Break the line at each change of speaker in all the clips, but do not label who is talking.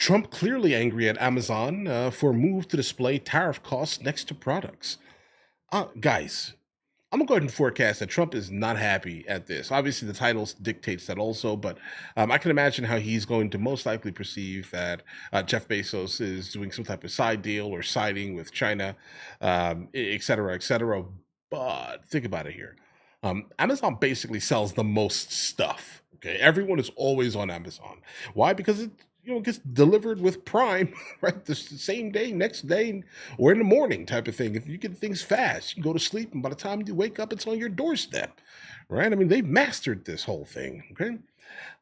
Trump clearly angry at Amazon for a move to display tariff costs next to products. Guys, I'm gonna go ahead and forecast that Trump is not happy at this. Obviously, the title dictates that also, but I can imagine how he's going to most likely perceive that Jeff Bezos is doing some type of side deal or siding with China, et cetera, et cetera. But think about it here. Amazon basically sells the most stuff. Okay, everyone is always on Amazon. Why? Because it gets delivered with Prime, right? The same day, next day, or in the morning type of thing. If you get things fast, you go to sleep, and by the time you wake up, it's on your doorstep, right? I mean, they've mastered this whole thing. Okay,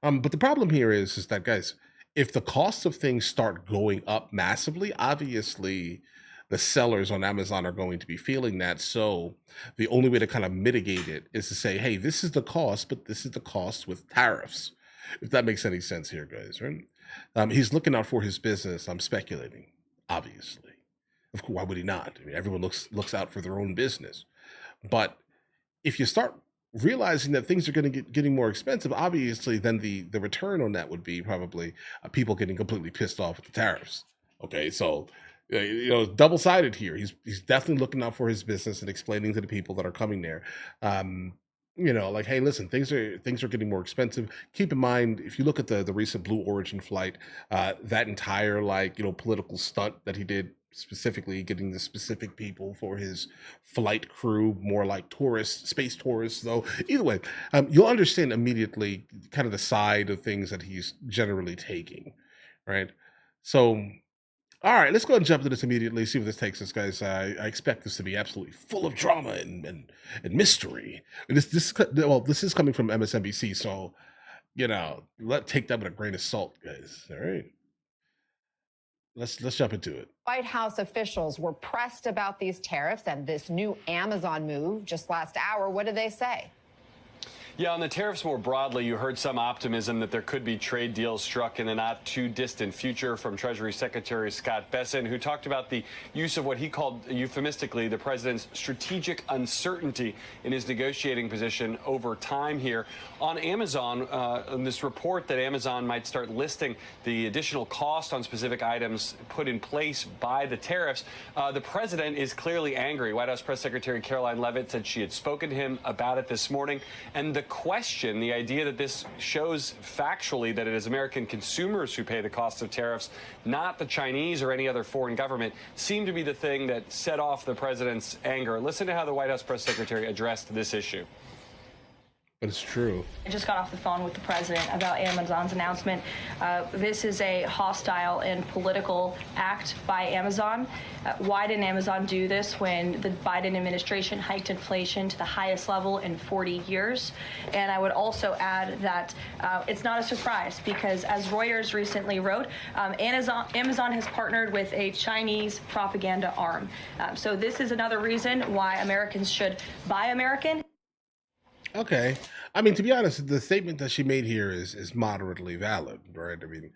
but the problem here is that, guys, if the costs of things start going up massively, obviously the sellers on Amazon are going to be feeling that. So the only way to kind of mitigate it is to say, hey, this is the cost, but this is the cost with tariffs. If that makes any sense here, guys, right? He's looking out for his business. I'm speculating, obviously. Of course, why would he not? I mean, everyone looks out for their own business. But if you start realizing that things are going to getting more expensive, obviously, then the return on that would be probably people getting completely pissed off with the tariffs. Okay, so double-sided here. He's definitely looking out for his business and explaining to the people that are coming there. Like, hey, listen, things are getting more expensive. Keep in mind, if you look at the recent Blue Origin flight, that entire political stunt that he did, specifically getting the specific people for his flight crew, more like tourists, space tourists, though. Either way, you'll understand immediately kind of the side of things that he's generally taking, right? So, all right, let's go ahead and jump into this immediately, see where this takes us, guys. I expect this to be absolutely full of drama and mystery. And this is coming from MSNBC, so take that with a grain of salt, guys. All right, let's jump into it.
White House officials were pressed about these tariffs and this new Amazon move just last hour. What did they say?
Yeah, on the tariffs more broadly, you heard some optimism that there could be trade deals struck in the not too distant future from Treasury Secretary Scott Bessent, who talked about the use of what he called euphemistically the president's strategic uncertainty in his negotiating position over time here. On Amazon, this report that Amazon might start listing the additional cost on specific items put in place by the tariffs, the president is clearly angry. White House Press Secretary Caroline Leavitt said she had spoken to him about it this morning, and the question, the idea that this shows factually that it is American consumers who pay the cost of tariffs, not the Chinese or any other foreign government, seemed to be the thing that set off the president's anger. Listen to how the White House press secretary addressed this issue.
But it's true.
I just got off the phone with the president about Amazon's announcement. This is a hostile and political act by Amazon. Why didn't Amazon do this when the Biden administration hiked inflation to the highest level in 40 years? And I would also add that it's not a surprise because, as Reuters recently wrote, Amazon has partnered with a Chinese propaganda arm. So this is another reason why Americans should buy American.
Okay. I mean, to be honest, the statement that she made here is moderately valid, right? I mean,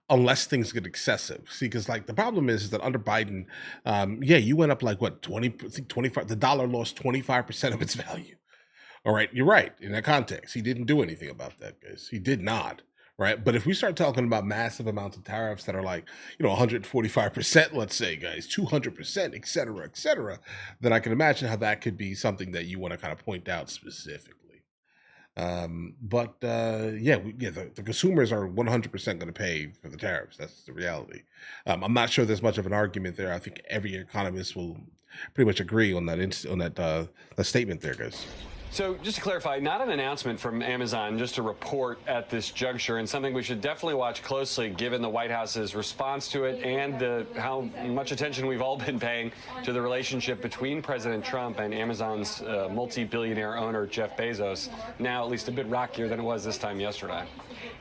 unless things get excessive. See, because the problem is that under Biden, you went up 25, the dollar lost 25% of its value. All right, you're right. In that context, he didn't do anything about that, guys. He did not. Right. But if we start talking about massive amounts of tariffs that are 145%, let's say, guys, 200%, et cetera, then I can imagine how that could be something that you want to kind of point out specifically. The consumers are 100% going to pay for the tariffs. That's the reality. I'm not sure there's much of an argument there. I think every economist will pretty much agree on that statement there, guys.
So just to clarify, not an announcement from Amazon, just a report at this juncture, and something we should definitely watch closely given the White House's response to it and how much attention we've all been paying to the relationship between President Trump and Amazon's multi-billionaire owner, Jeff Bezos, now at least a bit rockier than it was this time yesterday.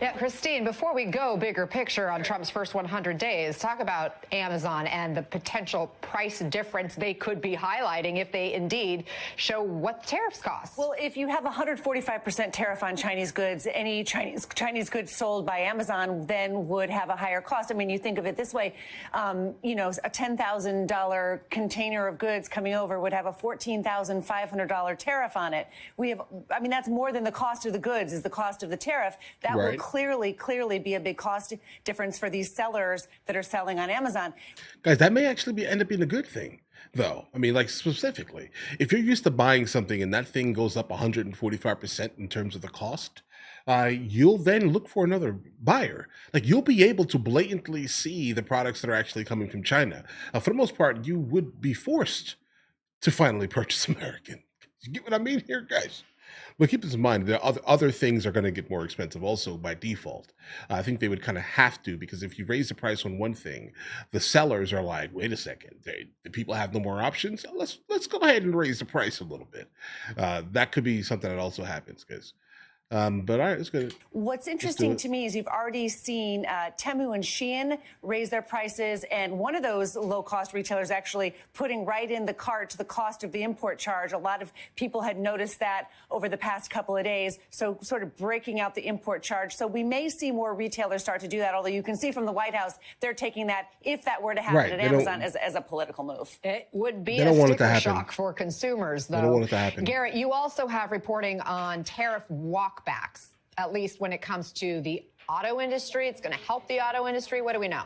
Yeah, Christine, before we go bigger picture on Trump's first 100 days, talk about Amazon and the potential price difference they could be highlighting if they indeed show what the tariffs cost.
Well, if you have a 145% tariff on Chinese goods, any Chinese goods sold by Amazon then would have a higher cost. I mean, you think of it this way, a $10,000 container of goods coming over would have a $14,500 tariff on it. That's more than the cost of the goods is the cost of the tariff. That would
right?
clearly be a big cost difference for these sellers that are selling on Amazon.
Guys, that may actually end up being a good thing, though. I mean, like specifically, if you're used to buying something and that thing goes up 145% in terms of the cost, you'll then look for another buyer. Like you'll be able to blatantly see the products that are actually coming from China. For the most part, you would be forced to finally purchase American. You get what I mean here, guys? But keep this in mind, the other things are going to get more expensive also by default. I think they would kind of have to, because if you raise the price on one thing, the sellers are like, wait a second, the people have no more options. Let's go ahead and raise the price a little bit. That could be something that also happens, guys. But all right, let's go.
What's interesting to me is you've already seen Temu and Shein raise their prices, and one of those low-cost retailers actually putting right in the cart the cost of the import charge. A lot of people had noticed that over the past couple of days, so sort of breaking out the import charge. So we may see more retailers start to do that, although you can see from the White House, they're taking that, if that were to happen at Amazon, as a political move.
It would be a sticker shock for consumers, though.
They don't want it to happen.
Garrett, you also have reporting on tariff walkbacks, at least when it comes to the auto industry. It's going to help the auto industry. What do we know?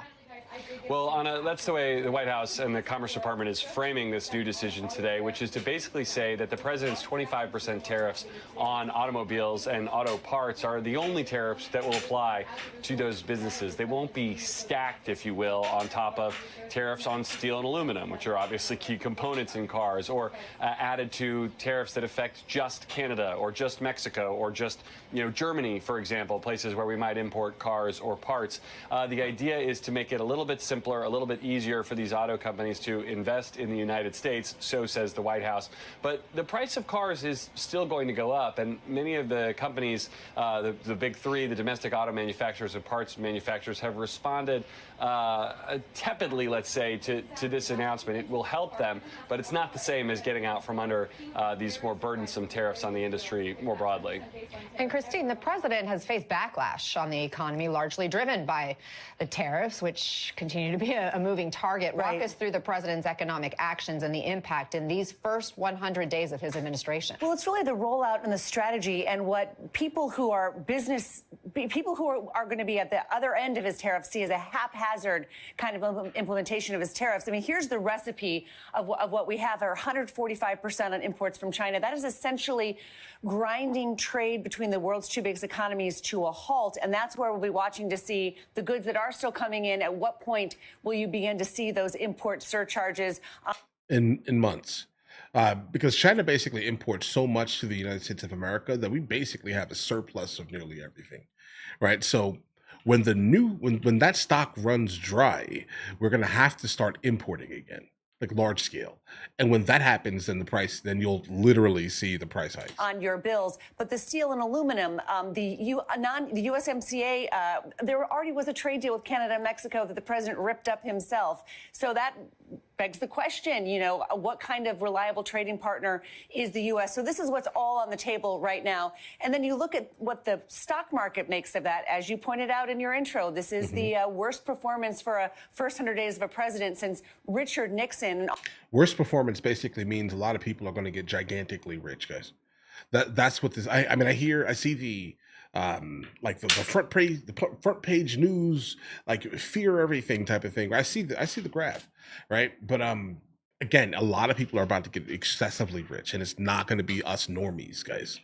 Well, that's the way the White House and the Commerce Department is framing this new decision today, which is to basically say that the president's 25% tariffs on automobiles and auto parts are the only tariffs that will apply to those businesses. They won't be stacked, if you will, on top of tariffs on steel and aluminum, which are obviously key components in cars, or added to tariffs that affect just Canada or just Mexico or just, Germany, for example, places where we might import cars or parts. The idea is to make it a little bit simpler, a little bit easier for these auto companies to invest in the United States, so says the White House. But the price of cars is still going to go up, and many of the companies, the big three, the domestic auto manufacturers and parts manufacturers, have responded tepidly, let's say, to this announcement. It will help them, but it's not the same as getting out from under these more burdensome tariffs on the industry more broadly.
And Christine, the president has faced backlash on the economy, largely driven by the tariffs, which continue to be a moving target.
Right.
Walk us through the president's economic actions and the impact in these first 100 days of his administration.
Well, it's really the rollout and the strategy, and what people who are going to be at the other end of his tariffs see as a haphazard kind of implementation of his tariffs. I mean, here's the recipe of what we have: are 145% on imports from China. That is essentially grinding trade between the world's two biggest economies to a halt, and that's where we'll be watching to see the goods that are still coming in. At what point will you begin to see those import surcharges?
In months. Because China basically imports so much to the United States of America that we basically have a surplus of nearly everything, right? So when when that stock runs dry, we're going to have to start importing again, like large scale. And when that happens, then you'll literally see the price hikes
on your bills. But the steel and aluminum, the USMCA, there already was a trade deal with Canada and Mexico that the president ripped up himself. So that begs the question, what kind of reliable trading partner is the U.S.? So this is what's all on the table right now. And then you look at what the stock market makes of that. As you pointed out in your intro, this is the worst performance for a first 100 days of a president since Richard Nixon.
Worst performance basically means a lot of people are going to get gigantically rich, guys. That's what this. I see the like the front page news, like fear everything type of thing. I see the graph, right? But again, a lot of people are about to get excessively rich, and it's not going to be us normies, guys.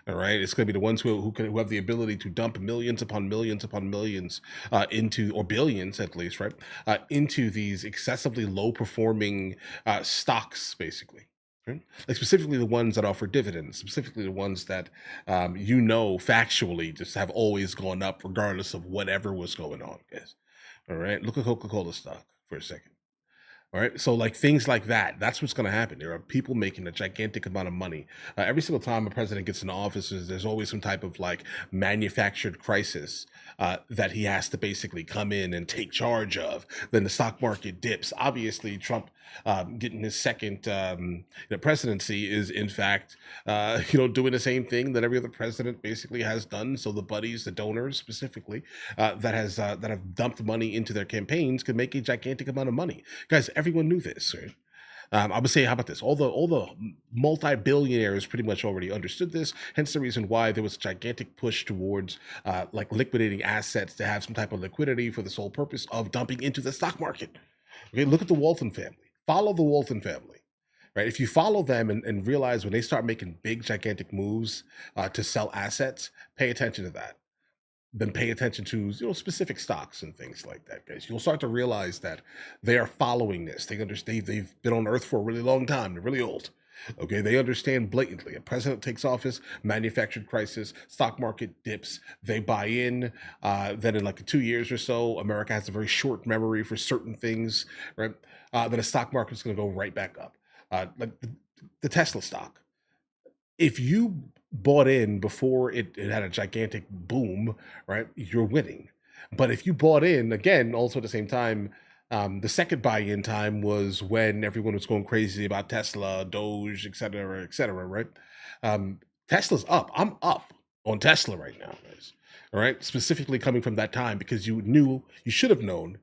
All right, it's going to be the ones who have the ability to dump millions upon millions upon millions into, or billions at least, right, into these excessively low performing stocks, basically. Right? Like specifically the ones that offer dividends, specifically the ones that factually just have always gone up regardless of whatever was going on, guys. All right, look at Coca-Cola stock for a second. All right, so like things like that, that's what's going to happen. There are people making a gigantic amount of money. Every single time a president gets into office, there's always some type of like manufactured crisis that he has to basically come in and take charge of. Then the stock market dips. Obviously, Trump getting his second presidency is in fact doing the same thing that every other president basically has done. So the buddies, the donors specifically that have dumped money into their campaigns can make a gigantic amount of money, guys. Everyone knew this, right? I would say, how about this? All the multi-billionaires pretty much already understood this. Hence the reason why there was a gigantic push towards like liquidating assets to have some type of liquidity for the sole purpose of dumping into the stock market. Okay, look at the Walton family. Follow the Walton family. Right? If you follow them and realize when they start making big, gigantic moves to sell assets, pay attention to that. Then pay attention to specific stocks and things like that, guys. You'll start to realize that they are following this. They understand they've been on Earth for a really long time. They're really old. Okay, they understand blatantly. A president takes office, manufactured crisis, stock market dips. They buy in. Then in like 2 years or so, America has a very short memory for certain things, right? Then the stock market's going to go right back up. Like the Tesla stock. If you bought in before it had a gigantic boom, right, you're winning. But if you bought in, again, also at the same time, the second buy-in time was when everyone was going crazy about Tesla, Doge, et cetera, right? Tesla's up. I'm up on Tesla right now, guys. All right, specifically coming from that time because you should have known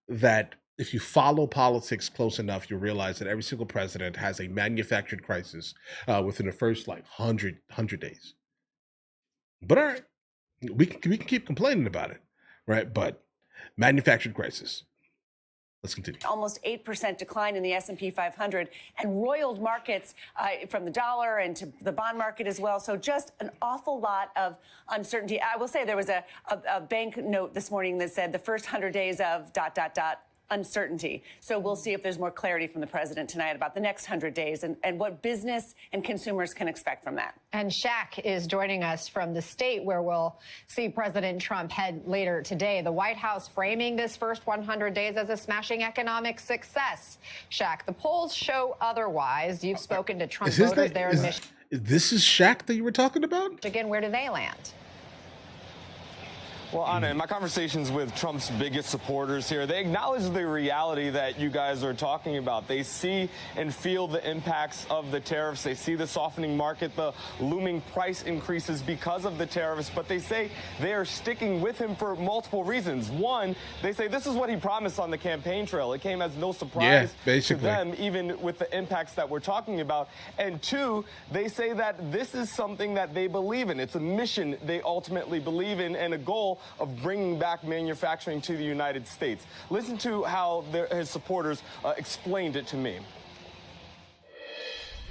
that if you follow politics close enough, you realize that every single president has a manufactured crisis within the first like 100 days. But all right, we can keep complaining about it, right? But manufactured crisis. Let's continue.
Almost 8% decline in the S&P 500 and roiled markets from the dollar and to the bond market as well. So just an awful lot of uncertainty. I will say there was a bank note this morning that said the first 100 days of ... uncertainty. So we'll see if there's more clarity from the president tonight about the next 100 days and what business and consumers can expect from that.
And Shaq is joining us from the state where we'll see President Trump head later today. The White House framing this first 100 days as a smashing economic success. Shaq, the polls show otherwise. You've spoken to Trump voters there in Michigan.
This is Shaq that you were talking about?
Again, where do they land?
Well, Anna, in my conversations with Trump's biggest supporters here, they acknowledge the reality that you guys are talking about. They see and feel the impacts of the tariffs. They see the softening market, the looming price increases because of the tariffs, but they say they are sticking with him for multiple reasons. One, they say this is what he promised on the campaign trail. It came as no surprise to them, even with the impacts that we're talking about. And two, they say that this is something that they believe in. It's a mission they ultimately believe in and a goal of bringing back manufacturing to the United States. Listen to how his supporters explained it to me.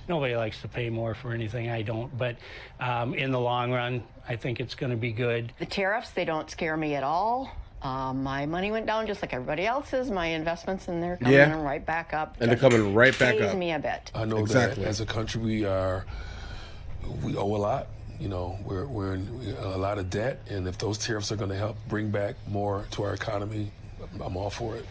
Nobody likes to pay more for anything. I don't. But in the long run, I think it's going to be good.
The tariffs, they don't scare me at all. My money went down just like everybody else's. My investments in there coming right back up.
And they're coming right back up.
Me a bit.
I know that as a country we owe a lot. You know, we're in a lot of debt, and if those tariffs are going to help bring back more to our economy, I'm all for it.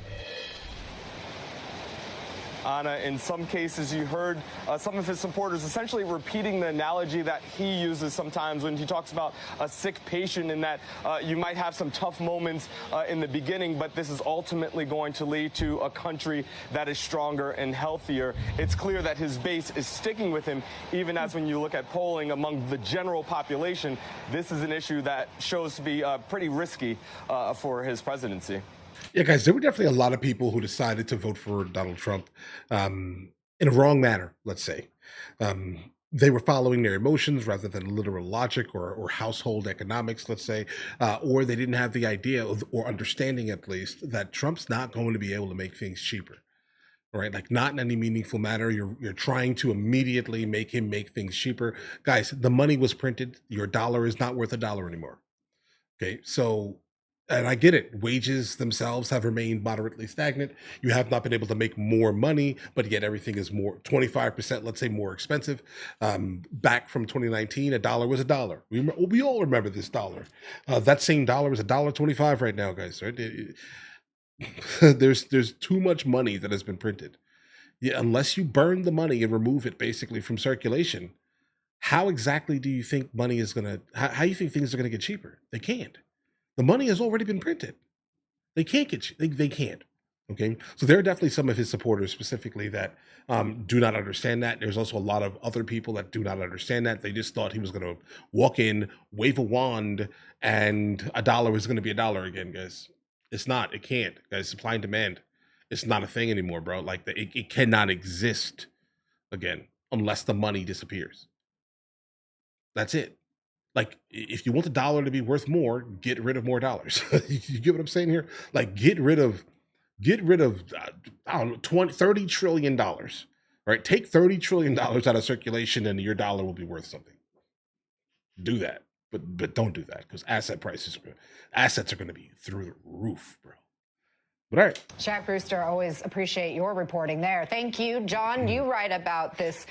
Anna, in some cases, you heard some of his supporters essentially repeating the analogy that he uses sometimes when he talks about a sick patient, and that you might have some tough moments in the beginning, but this is ultimately going to lead to a country that is stronger and healthier. It's clear that his base is sticking with him, even as when you look at polling among the general population, this is an issue that shows to be pretty risky for his presidency.
Yeah, guys, there were definitely a lot of people who decided to vote for Donald Trump in a wrong manner, let's say. They were following their emotions rather than literal logic or household economics, let's say, or they didn't have the idea or understanding, at least, that Trump's not going to be able to make things cheaper. Right, like not in any meaningful manner. You're trying to immediately make him make things cheaper. Guys, the money was printed. Your dollar is not worth $1 anymore. Okay, so... And I get it. Wages themselves have remained moderately stagnant. You have not been able to make more money, but yet everything is more 25%, let's say, more expensive. Back from 2019, $1 was $1. We all remember this dollar. That same dollar is $1.25 right now, guys. Right? There's too much money that has been printed. Yeah, unless you burn the money and remove it basically from circulation, how exactly do you think money is gonna? How do you think things are gonna get cheaper? They can't. The money has already been printed. They can't get they can't. Okay, so there are definitely some of his supporters specifically that do not understand that. There's also a lot of other people that do not understand that. They just thought he was going to walk in, wave a wand, and $1 is going to be $1 again, guys. It's not. It can't, guys. Supply and demand. It's not a thing anymore, bro. Like it cannot exist again unless the money disappears. That's it. Like if you want the dollar to be worth more, get rid of more dollars. You get what I'm saying here? Like get rid of I don't know, 20, $30 trillion, right? Take $30 trillion out of circulation and your dollar will be worth something. Do that. But don't do that because assets are going to be through the roof, bro. But all right.
Jack Brewster, always appreciate your reporting there. Thank you. John, you write about this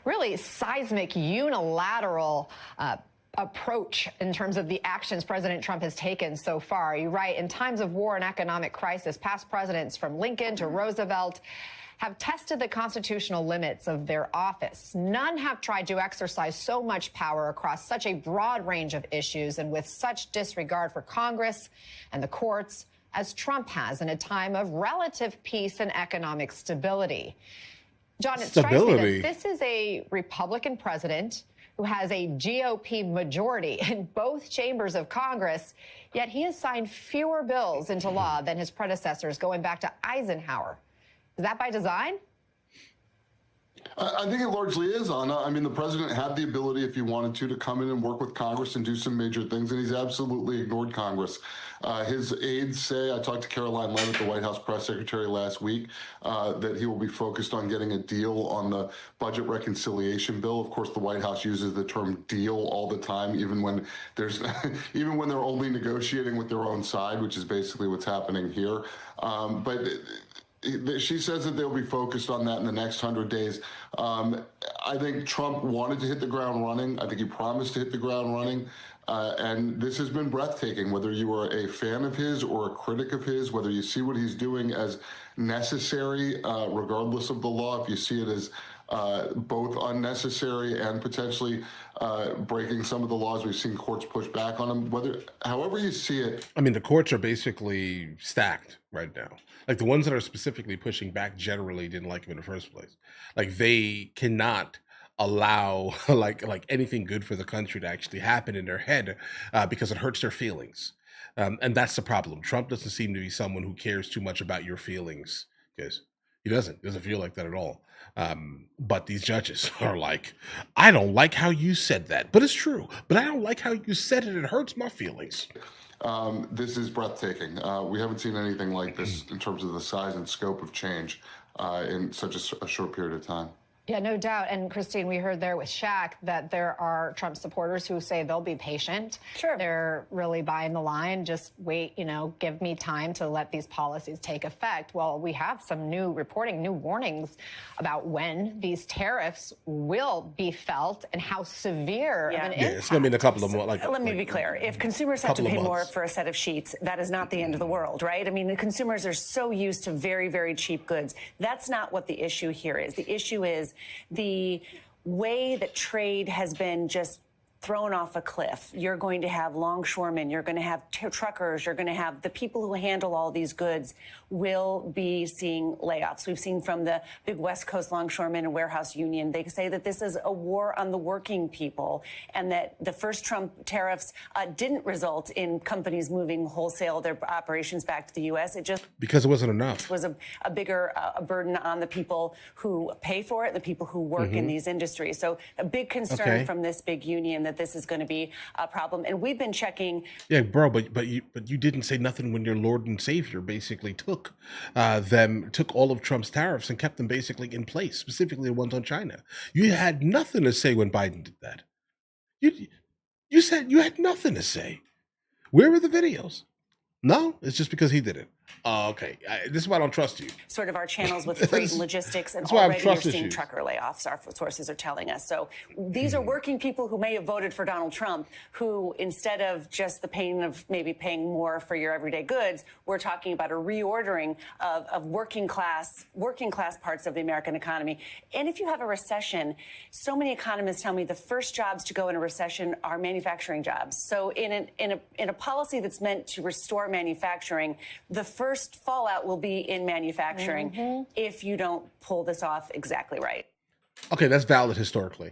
really seismic unilateral approach in terms of the actions President Trump has taken so far. You write, in times of war and economic crisis, past presidents from Lincoln to Roosevelt have tested the constitutional limits of their office. None have tried to exercise so much power across such a broad range of issues and with such disregard for Congress and the courts as Trump has in a time of relative peace and economic stability. John, it strikes me that this is a Republican president who has a GOP majority in both chambers of Congress, yet he has signed fewer bills into law than his predecessors going back to Eisenhower. Is that by design?
I think it largely is, Anna. I mean, the president had the ability, if he wanted to come in and work with Congress and do some major things, and he's absolutely ignored Congress. His aides say, I talked to Caroline Leavitt, the White House press secretary, last week, that he will be focused on getting a deal on the budget reconciliation bill. Of course, the White House uses the term deal all the time, even when there's, even when they're only negotiating with their own side, which is basically what's happening here. But she says that they'll be focused on that in the next 100 days. I think Trump wanted to hit the ground running. I think he promised to hit the ground running. And this has been breathtaking, whether you are a fan of his or a critic of his, whether you see what he's doing as necessary, regardless of the law, if you see it as both unnecessary and potentially breaking some of the laws. We've seen courts push back on him. However you see it.
I mean, the courts are basically stacked right now. Like the ones that are specifically pushing back generally didn't like him in the first place. Like they cannot allow like anything good for the country to actually happen in their head because it hurts their feelings. And that's the problem. Trump doesn't seem to be someone who cares too much about your feelings because he doesn't feel like that at all. But these judges are like, I don't like how you said that, but it's true. But I don't like how you said it. It hurts my feelings.
This is breathtaking. We haven't seen anything like this in terms of the size and scope of change in such a short period of time.
Yeah, no doubt. And Christine, we heard there with Shaq that there are Trump supporters who say they'll be patient.
Sure.
They're really buying the line. Just wait, give me time to let these policies take effect. Well, we have some new reporting, new warnings about when these tariffs will be felt and how severe of an impact.
It's going to be in a couple of months.
Let me be clear. If consumers have to pay more for a set of sheets, that is not the end of the world, right? I mean, the consumers are so used to very, very cheap goods. That's not what the issue here is. The issue is the way that trade has been just thrown off a cliff. You're going to have longshoremen, you're going to have truckers, you're going to have the people who handle all these goods will be seeing layoffs. We've seen from the big West Coast longshoremen and warehouse union, they say that this is a war on the working people and that the first Trump tariffs didn't result in companies moving wholesale their operations back to the U.S. It just
because it wasn't enough.
Was a bigger burden on the people who pay for it and the people who work in these industries. So a big concern from this big union that this is going to be a problem. And we've been checking.
Yeah, bro, but you didn't say nothing when your Lord and Savior basically took all of Trump's tariffs and kept them basically in place, specifically the ones on China. You had nothing to say when Biden did that. You said you had nothing to say. Where were the videos? No, it's just because he did it. Okay. This is why I don't trust you.
Sort of our channels with freight and logistics, and
that's why
already you're seeing
you.
trucker layoffs, our sources are telling us. So these are working people who may have voted for Donald Trump, who instead of just the pain of maybe paying more for your everyday goods, we're talking about a reordering of working class parts of the American economy. And if you have a recession, so many economists tell me the first jobs to go in a recession are manufacturing jobs. So in a policy that's meant to restore manufacturing, the first fallout will be in manufacturing if you don't pull this off exactly right.
Okay, that's valid historically.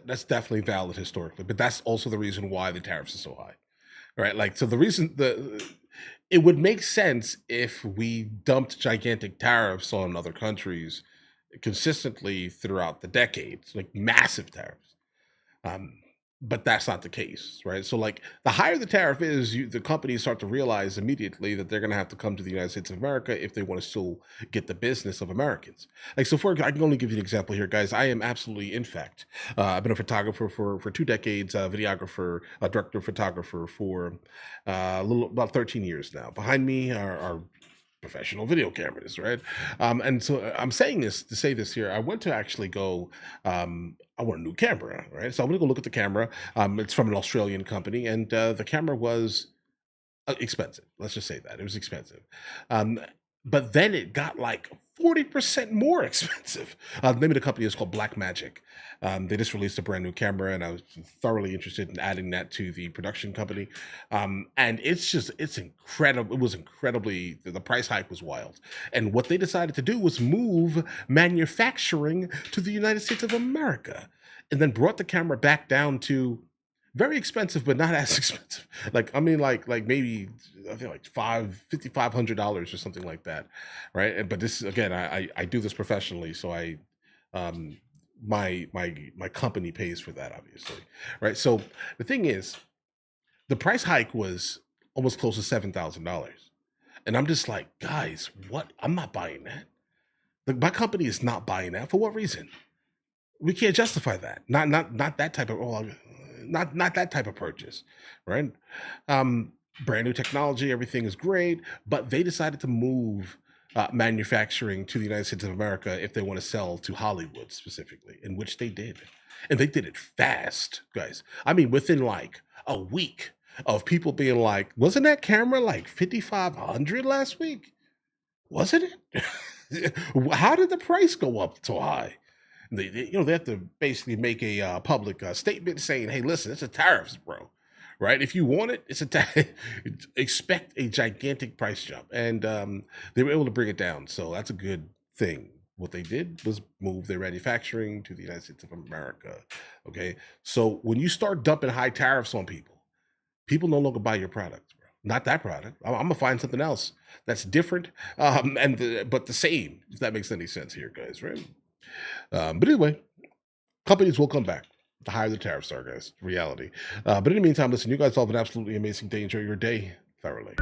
That's definitely valid historically, but that's also the reason why the tariffs are so high. right? Like, so the reason it would make sense if we dumped gigantic tariffs on other countries consistently throughout the decades, like massive tariffs. Um, but that's not the case, right? So, like, the higher the tariff is, the companies start to realize immediately that they're going to have to come to the United States of America if they want to still get the business of Americans. Like, so I can only give you an example here, guys. I am absolutely, in fact, I've been a photographer for 2 decades, videographer, director, photographer for about 13 years now. Behind me are professional video cameras, right? And so I'm saying this to say this here. I went to actually go. I want a new camera, right? So I'm gonna go look at the camera. It's from an Australian company, and the camera was expensive. Let's just say that it was expensive. Um, but then it got like 40% more expensive. The name of the company is called Black Magic. They just released a brand new camera, and I was thoroughly interested in adding that to the production company. And it's incredible. It was incredibly, the price hike was wild. And what they decided to do was move manufacturing to the United States of America, and then brought the camera back down to very expensive, but not as expensive. Like, I mean, like maybe I think like $5,500 or something like that, right? But this, again, I do this professionally, so um my company pays for that, obviously, right? So the thing is, the price hike was almost close to $7,000, and I'm just like, guys, what? I'm not buying that. Like, my company is not buying that. For what reason? We can't justify that. Not that type of not that type of purchase, right? Brand new technology, everything is great, but they decided to move manufacturing to the United States of America if they want to sell to Hollywood specifically, in which they did, and they did it fast, guys. I mean, within like a week of people being like, "Wasn't that camera like 5,500 last week? Wasn't it? How did the price go up so high?" They have to basically make a public statement saying, "Hey, listen, it's a tariffs, bro. Right? If you want it, it's a expect a gigantic price jump," and they were able to bring it down. So that's a good thing. What they did was move their manufacturing to the United States of America. Okay, so when you start dumping high tariffs on people, people no longer buy your product, bro. Not that product. I'm gonna find something else that's different, but the same. If that makes any sense here, guys, right? But anyway, companies will come back. The higher the tariffs are, guys. Reality. But in the meantime, listen, you guys all have an absolutely amazing day. Enjoy your day thoroughly.